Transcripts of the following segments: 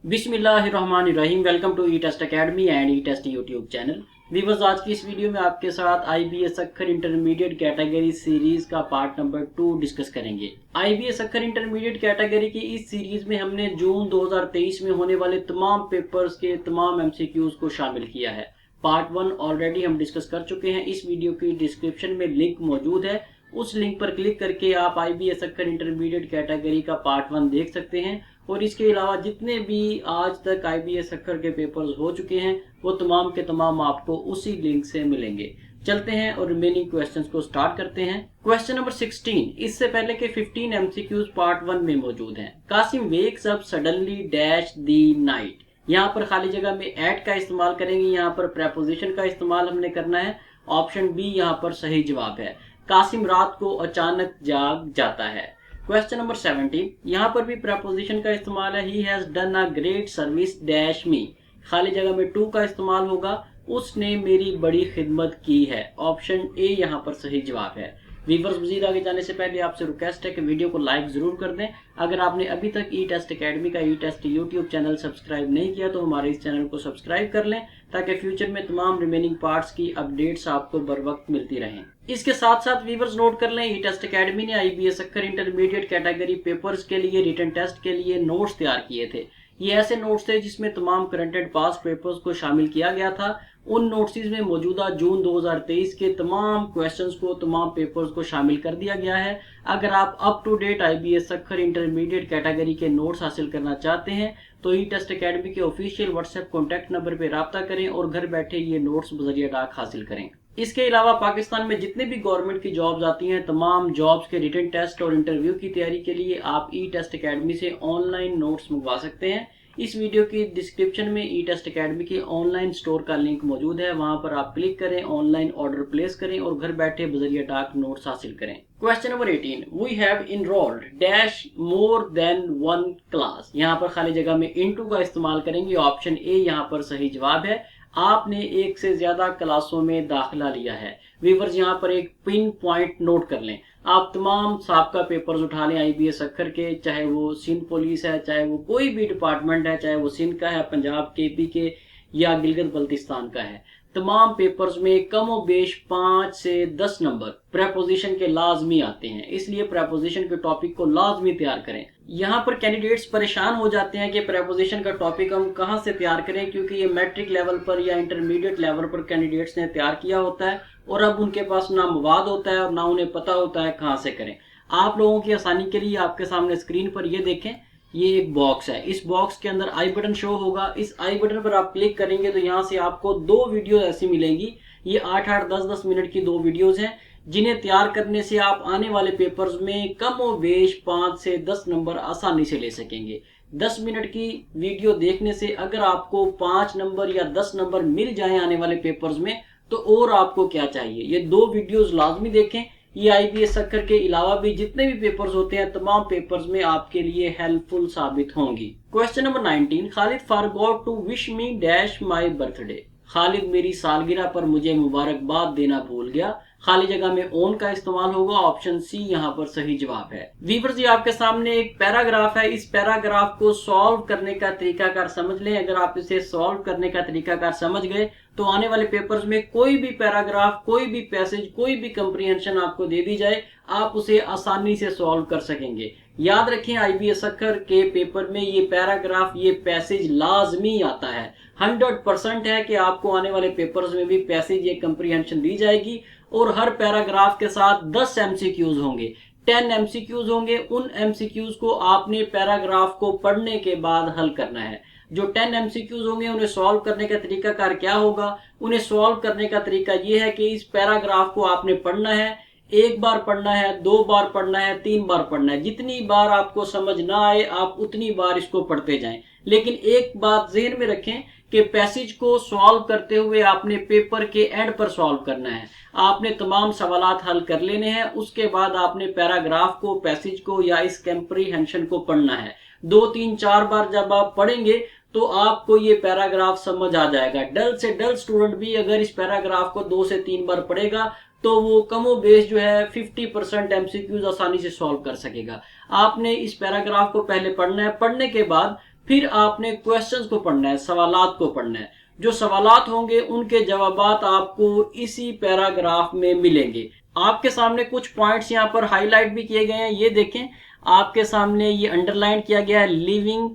बिस्मिल्लाहिर्रहमानिर्रहीम। Welcome to E test academy and E test YouTube channel. Viewers, आज की इस वीडियो में आपके साथ IBS अक्खर इंटरमीडिएट कैटेगरी सीरीज का पार्ट नंबर 2 डिस्कस करेंगे। IBS अक्खर इंटरमीडिएट कैटेगरी की इस सीरीज में हमने जून 2023 में होने वाले तमाम पेपर्स के तमाम MCQs को शामिल किया है। पार्ट 1 ऑलरेडी हम डिस्कस कर चुके हैं। इस वीडियो की डिस्क्रिप्शन में लिंक मौजूद है, उस लिंक पर क्लिक करके आप IBS अक्खर इंटरमीडिएट कैटेगरी का पार्ट 1 देख सकते हैं। और इसके अलावा जितने भी आज तक IBS अक्खर के पेपर्स हो चुके हैं वो तमाम के तमाम आपको उसी लिंक से मिलेंगे। चलते हैं और रिमेनिंग क्वेश्चंस को स्टार्ट करते हैं। क्वेश्चन नंबर 16, इससे पहले के 15 MCQs पार्ट 1 में मौजूद हैं। Qasim wakes up suddenly dash the night. यहाँ पर खाली जगह में एट का इस्तेमाल करेंगे, यहाँ पर प्रेपोजिशन का इस्तेमाल हमने करना है। ऑप्शन बी यहाँ पर सही जवाब है। कासिम रात को अचानक जाग जाता है। क्वेश्चन नंबर 17, यहाँ पर भी प्रेपोजिशन का इस्तेमाल है। He has done a great service dash मी। खाली जगह में टू का इस्तेमाल होगा, उसने मेरी बड़ी खिदमत की है। ऑप्शन ए यहाँ पर सही जवाब है। वीवर्स, मजीद आगे जाने से पहले आपसे रिक्वेस्ट है कि वीडियो को लाइक जरूर कर दें। अगर आपने अभी तक ई टेस्ट अकेडमी का ई टेस्ट यूट्यूब चैनल सब्सक्राइब नहीं किया तो हमारे इस चैनल को सब्सक्राइब कर लें, ताकि फ्यूचर में तमाम रिमेनिंग पार्ट्स की अपडेट्स आपको बर वक्त मिलती रहें। इसके साथ साथ वीवर्स नोट कर लें, ई टेस्ट अकेडमी ने IBS अक्खर इंटरमीडिएट कैटेगरी पेपर्स के लिए रिटन टेस्ट के लिए नोट्स तैयार किए थे। ये ऐसे नोट्स थे जिसमें तमाम करंट एंड पास्ट पेपर्स को शामिल किया गया था। उन नोट्स में मौजूदा जून 2023 के तमाम क्वेश्चंस को, तमाम पेपर्स को शामिल कर दिया गया है। अगर आप अप टू डेट IBS अक्खर इंटरमीडिएट कैटेगरी के नोट्स हासिल करना चाहते हैं तो ई टेस्ट अकेडमी के ऑफिशियल व्हाट्सएप कॉन्टैक्ट नंबर पर राब्ता करें और घर बैठे ये नोट्स बजरिया डाक हासिल करें। इसके अलावा पाकिस्तान में जितने भी गवर्नमेंट की जॉब्स आती हैं, तमाम जॉब्स के रिटन टेस्ट और इंटरव्यू की तैयारी के लिए आप ई टेस्ट अकेडमी से ऑनलाइन नोट्स मंगवा सकते हैं। इस वीडियो की डिस्क्रिप्शन में ई टेस्ट अकेडमी के ऑनलाइन स्टोर का लिंक मौजूद है, वहां पर आप क्लिक करें, ऑनलाइन ऑर्डर प्लेस करें और घर बैठे बजरिया डाक नोट्स हासिल करें। Question number 18, we have enrolled dash more than one class. यहाँ पर खाली जगह में इनटू का इस्तेमाल करेंगे। ऑप्शन ए यहाँ पर सही जवाब है। आपने एक से ज्यादा क्लासों में दाखिला लिया है। वीवर्स, यहाँ पर एक पिन पॉइंट नोट कर लें। आप तमाम साबका पेपर्स उठा लें IBS अक्खर के, चाहे वो सिंध पुलिस है, चाहे वो कोई भी डिपार्टमेंट है, चाहे वो सिंध का है, पंजाब KP के या गिलगित बल्तिस्तान का है। तमाम पेपर्स में कमो बेश 5 से 10 नंबर प्रेपोजिशन के लाजमी आते हैं, इसलिए प्रेपोजिशन के टॉपिक को लाजमी तैयार करें। यहाँ पर कैंडिडेट्स परेशान हो जाते हैं कि प्रेपोजिशन का टॉपिक हम कहाँ से तैयार करें, क्योंकि ये मैट्रिक लेवल पर या इंटरमीडिएट लेवल पर कैंडिडेट्स ने तैयार किया होता है और अब उनके पास ना मवाद होता है और ना उन्हें पता होता है कहाँ से करें। आप लोगों की आसानी के लिए आपके सामने स्क्रीन पर ये देखें, ये एक बॉक्स है। इस बॉक्स के अंदर आई बटन शो होगा। इस आई बटन पर आप क्लिक करेंगे तो यहाँ से आपको 2 वीडियो ऐसी मिलेंगी। ये 8-8, 10-10 मिनट की 2 वीडियोस हैं, जिन्हें तैयार करने से आप आने वाले पेपर्स में कम और बेश 5 से 10 नंबर आसानी से ले सकेंगे। 10 मिनट की वीडियो देखने से अगर आपको 5 नंबर या 10 नंबर मिल जाए आने वाले पेपर्स में, तो और आपको क्या चाहिए। ये 2 वीडियोस लाजमी देखें। ये IBS अक्खर के अलावा भी जितने भी पेपर्स होते हैं, तमाम पेपर्स में आपके लिए हेल्पफुल साबित होंगी। Question number 19, Khalid forgot to wish me dash my birthday. Khalid मेरी सालगिरह पर मुझे मुबारकबाद देना भूल गया। खाली जगह में ओन का इस्तेमाल होगा। ऑप्शन सी यहाँ पर सही जवाब है। वीवर्स, ये आपके सामने एक पैराग्राफ है। इस पैराग्राफ को सॉल्व करने का तरीकाकार समझ लें। अगर आप इसे सॉल्व करने का तरीकाकार समझ गए तो आने वाले पेपर्स में कोई भी पैराग्राफ, कोई भी पैसेज, कोई भी कंप्रीहेंशन आपको दे दी जाए, आप उसे आसानी से सॉल्व कर सकेंगे। याद रखें, IBS अक्खर के पेपर में ये पैराग्राफ, ये पैसेज लाजमी आता है। 100% है कि आपको आने वाले पेपर्स में भी पैसेज, ये कंप्रीहेंशन दी जाएगी और हर पैराग्राफ के साथ 10 MCQs होंगे, 10 MCQs होंगे। उन MCQs को आपने पैराग्राफ को पढ़ने के बाद हल करना है। जो 10 MCQs होंगे उन्हें सॉल्व करने का तरीका कार क्या होगा। उन्हें सॉल्व करने का तरीका यह है कि इस पैराग्राफ को आपने पढ़ना है, 1 बार पढ़ना है, 2 बार पढ़ना है, 3 बार पढ़ना है। जितनी बार आपको समझ ना आए आप उतनी बार इसको पढ़ते जाएं। लेकिन एक बात ज़हन में रखें कि पैसेज को सॉल्व करते हुए आपने पेपर के एंड पर सॉल्व करना है। आपने तमाम सवालात हल कर लेने हैं, उसके बाद आपने पैराग्राफ को, पैसेज को या इस कंप्रीहेंशन को पढ़ना है। 2, 3, 4 बार जब आप पढ़ेंगे तो आपको ये पैराग्राफ समझ आ जाएगा। डल से डल स्टूडेंट भी अगर इस पैराग्राफ को 2 से 3 बार पढ़ेगा तो वो कमो बेस जो है 50% MCQs आसानी से सॉल्व कर सकेगा। आपने इस पैराग्राफ को पहले पढ़ना है। पढ़ने के बाद फिर आपने क्वेश्चंस को पढ़ना है, सवालात को पढ़ना है। जो सवालात होंगे उनके जवाबात आपको इसी पैराग्राफ में मिलेंगे। आपके सामने कुछ पॉइंट्स यहाँ पर हाईलाइट भी किए गए हैं, ये देखें आपके सामने ये अंडरलाइन किया गया है, लिविंग,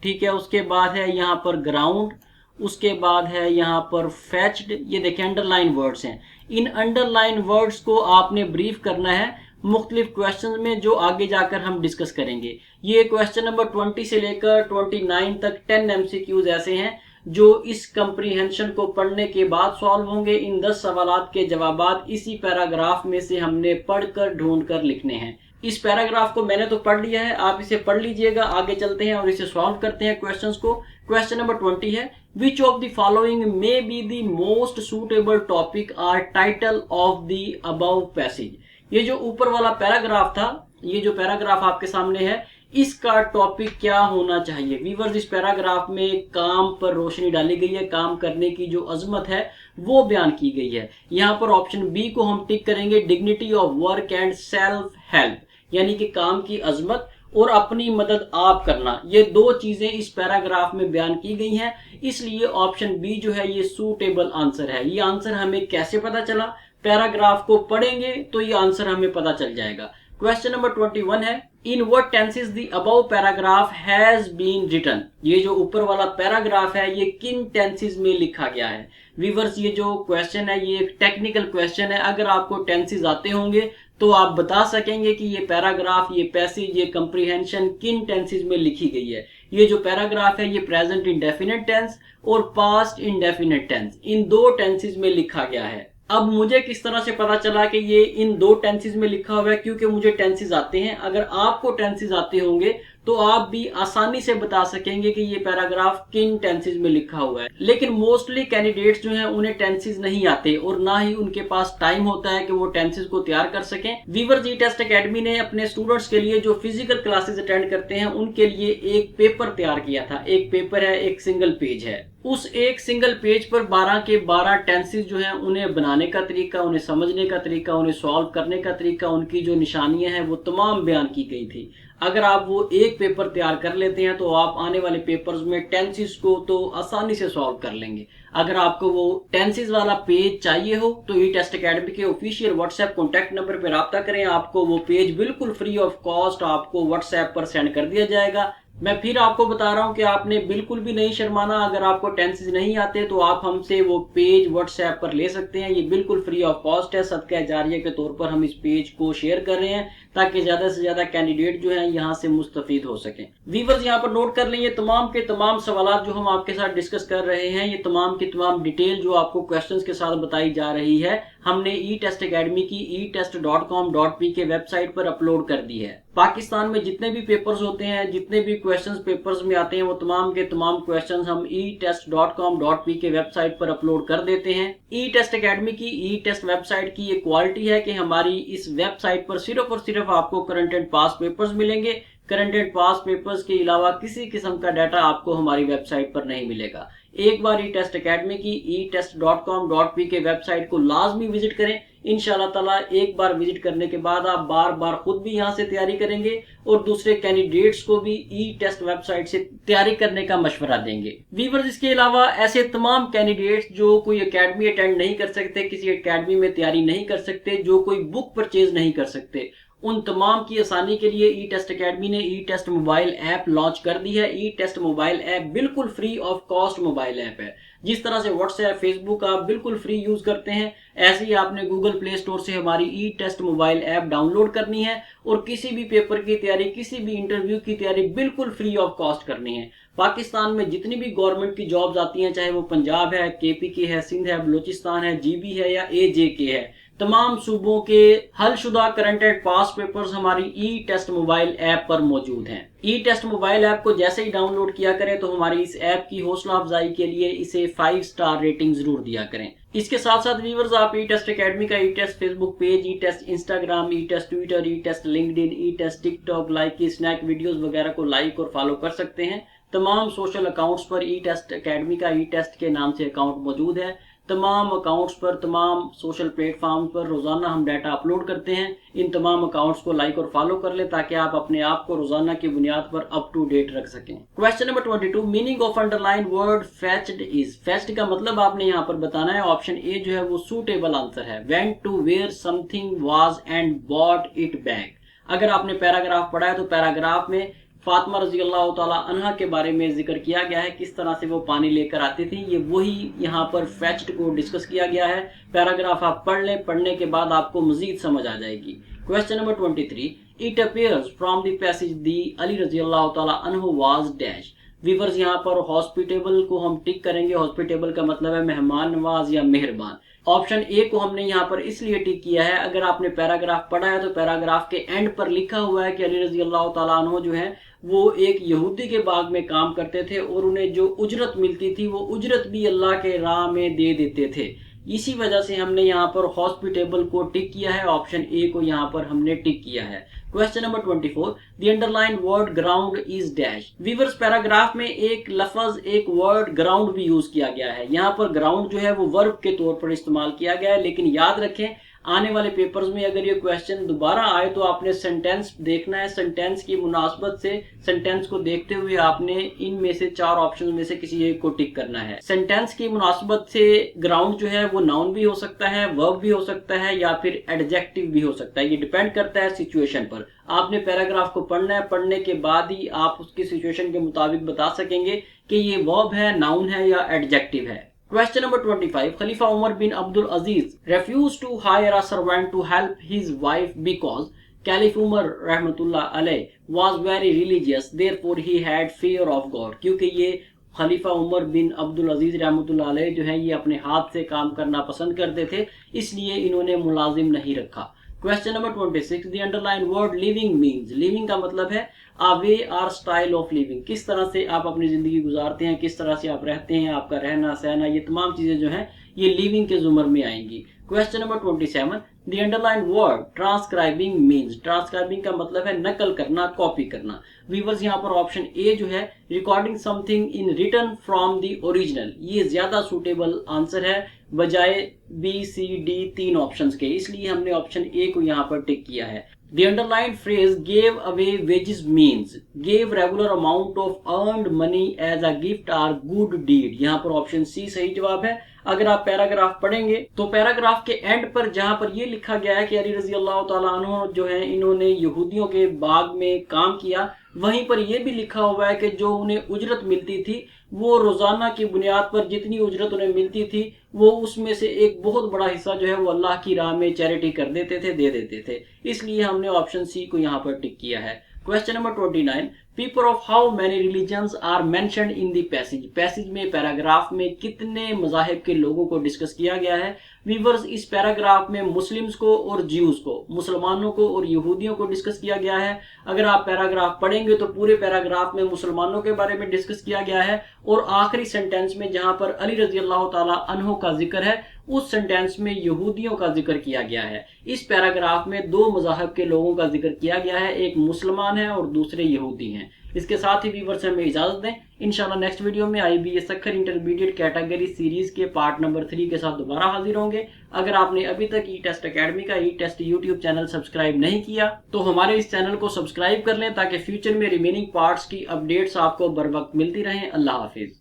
ठीक है। उसके बाद है यहाँ पर ग्राउंड, उसके बाद है यहाँ पर फैच्ड, ये देखें अंडरलाइन वर्ड्स हैं। इन अंडरलाइन वर्ड्स को आपने ब्रीफ करना है मुख्तलिफ क्वेश्चन में जो आगे जाकर हम डिस्कस करेंगे। ये क्वेश्चन नंबर 20 से लेकर 29 तक 10 MCQs ऐसे हैं जो इस कंप्रीहेंशन को पढ़ने के बाद सॉल्व होंगे। इन 10 सवालात के जवाबात इसी पैराग्राफ में से हमने पढ़कर ढूंढ कर लिखने हैं। इस पैराग्राफ को मैंने तो पढ़ लिया है, आप इसे पढ़ लीजिएगा। आगे चलते हैं और इसे सॉल्व करते हैं क्वेश्चंस को। क्वेश्चन नंबर 20 है, which of the following may be the most suitable topic or title of the above passage. ये जो ऊपर वाला पैराग्राफ था, ये जो पैराग्राफ आपके सामने है, इसका टॉपिक क्या होना चाहिए। व्यूअर्स, इस पैराग्राफ में काम पर रोशनी डाली गई है, काम करने की जो अजमत है वो बयान की गई है। यहाँ पर ऑप्शन बी को हम टिक करेंगे, dignity of work and self help, यानी कि काम की अजमत और अपनी मदद आप करना, ये दो चीजें इस पैराग्राफ में बयान की गई हैं। इसलिए ऑप्शन बी जो है ये सूटेबल आंसर है। ये आंसर हमें कैसे पता चला, पैराग्राफ को पढ़ेंगे तो ये आंसर हमें पता चल जाएगा। क्वेश्चन नंबर 21 है, in what tenses the above paragraph has been written. ये जो ऊपर वाला पैराग्राफ है ये किन टेंसेस में लिखा गया है। व्यूअर्स, ये जो क्वेश्चन है ये एक टेक्निकल क्वेश्चन है। अगर आपको टेंसेस आते होंगे तो आप बता सकेंगे कि ये पैराग्राफ, ये पैसेज, ये कंप्रीहेंशन किन टेंसेस में लिखी गई है। ये जो पैराग्राफ है ये प्रेजेंट इंडेफिनिट टेंस और पास्ट इंडेफिनिट टेंस, इन दो टेंसेस में लिखा गया है। अब मुझे किस तरह से पता चला कि ये इन दो टेंसेस में लिखा हुआ है, क्योंकि मुझे टेंसेस आते हैं। अगर आपको टेंसेस आते होंगे तो आप भी आसानी से बता सकेंगे कि ये पैराग्राफ किन टेंसेस में लिखा हुआ है। लेकिन मोस्टली कैंडिडेट्स जो हैं उन्हें टेंसेस नहीं आते और ना ही उनके पास टाइम होता है कि वो टेंसेस को तैयार कर सकें। व्यूअर्स, ई टेस्ट एकेडमी ने अपने स्टूडेंट्स के लिए जो फिजिकल क्लासेस अटेंड करते हैं उनके लिए एक पेपर तैयार किया था। एक पेपर है, एक सिंगल पेज है। उस एक सिंगल पेज पर 12 के 12 टेंसेस जो हैं उन्हें बनाने का तरीका, उन्हें समझने का तरीका, उन्हें सॉल्व करने का तरीका, उनकी जो निशानियां हैं वो तमाम बयान की गई थी। अगर आप वो एक पेपर तैयार कर लेते हैं तो आप आने वाले पेपर्स में टेंसेस को तो आसानी से सॉल्व कर लेंगे। अगर आपको वो टेंसेस वाला पेज चाहिए हो तो ई टेस्ट एकेडमी के ऑफिशियल व्हाट्सएप कॉन्टैक्ट नंबर पर राब्ता करें। आपको वो पेज बिल्कुल फ्री ऑफ कॉस्ट आपको व्हाट्सएप पर सेंड कर दिया जाएगा। मैं फिर आपको बता रहा हूं कि आपने बिल्कुल भी नहीं शर्माना। अगर आपको टेंसेस नहीं आते तो आप हमसे वो पेज व्हाट्सएप पर ले सकते हैं। ये बिल्कुल फ्री ऑफ कॉस्ट है। सदका जारिया के तौर पर हम इस पेज को शेयर कर रहे हैं ताकि ज्यादा से ज्यादा कैंडिडेट जो हैं यहाँ से मुस्तफीद हो सकें। व्यूअर्स, यहाँ पर नोट कर लें, ये तमाम के तमाम सवाल जो हम आपके साथ डिस्कस कर रहे हैं, ये तमाम की तमाम डिटेल जो आपको क्वेश्चंस के साथ बताई जा रही है, हमने ई टेस्ट एकेडमी की etest.com.p के वेबसाइट पर अपलोड कर दी है। पाकिस्तान में जितने भी पेपर्स होते हैं, जितने भी क्वेश्चंस पेपर्स में आते हैं, वो तमाम के तमाम क्वेश्चंस हम etest.com.p के वेबसाइट पर अपलोड कर देते हैं। ई टेस्ट एकेडमी की ई टेस्ट वेबसाइट की ये क्वालिटी है कि हमारी इस वेबसाइट पर सिर्फ और सिर्फ आपको करंट एंड पास पेपर्स मिलेंगे। करंट एंड पास पेपर्स के अलावा किसी किस्म का डाटा आपको हमारी वेबसाइट पर नहीं मिलेगा। एक बार ई टेस्ट एकेडमी की etest.com.p के वेबसाइट को लाजमी विजिट करें। इंशाल्लाह ताला एक बार विजिट करने के बाद आप बार बार खुद भी यहाँ से तैयारी करेंगे और दूसरे कैंडिडेट्स को भी ई टेस्ट वेबसाइट से तैयारी करने का मशवरा देंगे। व्यूअर्स, इसके अलावा ऐसे तमाम कैंडिडेट्स जो कोई एकेडमी अटेंड नहीं कर सकते, किसी एकेडमी में तैयारी नहीं कर सकते, जो कोई बुक परचेज नहीं कर सकते, उन तमाम की आसानी के लिए ई टेस्ट एकेडमी ने ई टेस्ट मोबाइल ऐप लॉन्च कर दी है। ई टेस्ट मोबाइल ऐप बिल्कुल free of cost mobile app है। जिस तरह से व्हाट्सएप, फेसबुक आप बिल्कुल फ्री यूज करते हैं, ऐसे ही आपने गूगल प्ले स्टोर से हमारी ई टेस्ट मोबाइल ऐप डाउनलोड करनी है और किसी भी पेपर की तैयारी, किसी भी इंटरव्यू की तैयारी बिल्कुल फ्री ऑफ कॉस्ट करनी है। पाकिस्तान में जितनी भी गवर्नमेंट की जॉब्स आती हैं, चाहे वो पंजाब है, KPK है, सिंध है, बलूचिस्तान है, GB है या AJK है, तमाम सूबों के हलशुदा करंट एंड पास पेपर्स हमारी ई टेस्ट मोबाइल ऐप पर मौजूद हैं। ई टेस्ट मोबाइल ऐप को जैसे ही डाउनलोड किया करें तो हमारी इस ऐप की हौसला अफजाई के लिए इसे 5 स्टार रेटिंग जरूर दिया करें। इसके साथ साथ व्यूअर्स, आप ई टेस्ट एकेडमी का ई टेस्ट फेसबुक पेज, ई टेस्ट इंस्टाग्राम, ई टेस्ट ट्विटर, ई टेस्ट लिंक्डइन, ई टेस्ट टिकटॉक, लाइक की स्नैक वीडियोस वगैरह को लाइक और फॉलो कर सकते हैं। तमाम सोशल अकाउंट्स पर ई टेस्ट एकेडमी का ई टेस्ट के नाम से अकाउंट मौजूद है। तमाम अकाउंट्स पर, तमाम सोशल प्लेटफॉर्म पर रोजाना हम डाटा अपलोड करते हैं। इन तमाम अकाउंट्स को लाइक और फॉलो कर लें ताकि आप अपने आप को रोजाना की बुनियाद पर अप टू डेट रख सकें। Question number 22, meaning of underline word fetched is. Fetched का मतलब आपने यहाँ पर बताना है। ऑप्शन ए जो है वो सूटेबल आंसर है। Went to where something was and bought it back. अगर आपने पैराग्राफ पढ़ा है तो पैराग्राफ में फातिमा रजी अल्लाह तआला अन्हा के बारे में जिक्र किया गया है, किस तरह से वो पानी लेकर आती थी। ये वही यहाँ पर फेच्ड को डिस्कस किया गया है। पैराग्राफ आप पढ़ लें, पढ़ने के बाद आपको मजीद समझ आ जाएगी। Question number 23, it appears from the passage the Ali रजी अल्लाह तआला अन्हु वाज डैश। वीवर्स यहाँ पर हॉस्पिटेबल को हम टिक करेंगे। हॉस्पिटेबल का मतलब है मेहमान नवाज या मेहरबान। ऑप्शन ए को हमने यहाँ पर इसलिए टिक किया है, अगर आपने पैराग्राफ पढ़ा है तो पैराग्राफ के एंड पर लिखा हुआ है कि अली रजी अल्लाह तआला अन्हु जो है वो एक यहूदी के बाग में काम करते थे और उन्हें जो उजरत मिलती थी वो उजरत भी अल्लाह के राह में दे देते थे। इसी वजह से हमने यहाँ पर हॉस्पिटेबल को टिक किया है। ऑप्शन ए को यहाँ पर हमने टिक किया है। Question number 24, the underline word ground is dash. Viewers paragraph में एक लफ्ज, एक वर्ड ग्राउंड भी यूज किया गया है। यहाँ पर ग्राउंड जो है वो वर्ब के तौर पर इस्तेमाल किया गया है, लेकिन याद रखें आने वाले पेपर्स में अगर ये क्वेश्चन दोबारा आए तो आपने सेंटेंस देखना है। सेंटेंस की मुनासबत से, सेंटेंस को देखते हुए आपने इनमें से 4 ऑप्शन में से किसी एक को टिक करना है। सेंटेंस की मुनासबत से ग्राउंड जो है वो नाउन भी हो सकता है, वर्ब भी हो सकता है या फिर एडजेक्टिव भी हो सकता है। ये डिपेंड करता है सिचुएशन पर। आपने पैराग्राफ को पढ़ना है, पढ़ने के बाद ही आप उसकी सिचुएशन के मुताबिक बता सकेंगे कि ये वर्ब है, नाउन है या एडजेक्टिव है। Question number 25, Khalifa Umar bin Abdul Aziz refused to hire a servant to help his wife because Caliph Umar rahmatullah alayh was very religious, therefore he had fear of God। क्योंकि ये खलीफा उमर बिन अब्दुल अजीज रहमतुल्लाह अलैह जो है ये अपने हाथ से काम करना पसंद करते थे, इसलिए इन्होंने मुलाजिम नहीं रखा। Question number 26, the underline word living means. Living का मतलब है आ वे आर स्टाइल ऑफ लिविंग। किस तरह से आप अपनी जिंदगी गुजारते हैं, किस तरह से आप रहते हैं, आपका रहना सहना, ये तमाम चीजें जो हैं ये लिविंग के जुमर में आएंगी। Question number 27, the underline word transcribing means. Transcribing का मतलब है नकल करना, कॉपी करना। वीवर्स यहाँ पर ऑप्शन ए जो है recording something in written from the original, ये ज्यादा सूटेबल आंसर है बजाय बी सी डी 3 ऑप्शंस के, इसलिए हमने ऑप्शन ए को यहाँ पर टिक किया है। The underlined phrase gave away wages means gave regular amount of earned money as a gift or good deed। यहाँ पर ऑप्शन सी सही जवाब है। अगर आप पैराग्राफ पढ़ेंगे तो पैराग्राफ के एंड पर जहां पर ये लिखा गया है कि अली रजी अल्लाह तआला अन्हु जो है इन्होंने यहूदियों के बाग में काम किया, वहीं पर यह भी लिखा हुआ है कि जो उन्हें उजरत मिलती थी वो रोजाना की बुनियाद पर जितनी उजरत उन्हें मिलती थी वो उसमें से एक बहुत बड़ा हिस्सा जो है वो अल्लाह की राह में चैरिटी कर देते थे, दे देते थे। इसलिए हमने ऑप्शन सी को यहाँ पर टिक किया है। Question number 29, people of how many religions are mentioned in the passage. Passage में, पैराग्राफ में कितने मज़ाहिब के लोगों को डिस्कस किया गया है। वीवर्स इस पैराग्राफ में मुस्लिम्स को और ज्यूज को, मुसलमानों को और यहूदियों को डिस्कस किया गया है। अगर आप पैराग्राफ पढ़ेंगे तो पूरे पैराग्राफ में मुसलमानों के बारे में डिस्कस किया गया है और आखिरी सेंटेंस में जहां पर अली रजी अल्लाह ताला अन्हु का जिक्र है उस सेंटेंस में यहूदियों का जिक्र किया गया है। इस पैराग्राफ में 2 मज़ाहब के लोगों का जिक्र किया गया है, एक मुसलमान है और दूसरे यहूदी हैं। इसके साथ ही व्यूअर्स हमें इजाजत दें। इंशाल्लाह नेक्स्ट वीडियो में IBS अक्खर इंटरमीडिएट कैटेगरी सीरीज के पार्ट नंबर 3 के साथ दोबारा हाजिर होंगे। अगर आपने अभी तक ई टेस्ट अकेडमी का ई टेस्ट यूट्यूब चैनल सब्सक्राइब नहीं किया तो हमारे इस चैनल को सब्सक्राइब कर लें ताकि फ्यूचर में रिमेनिंग पार्ट्स की अपडेट्स आपको बर वक्त मिलती रहें। अल्लाह हाफिज।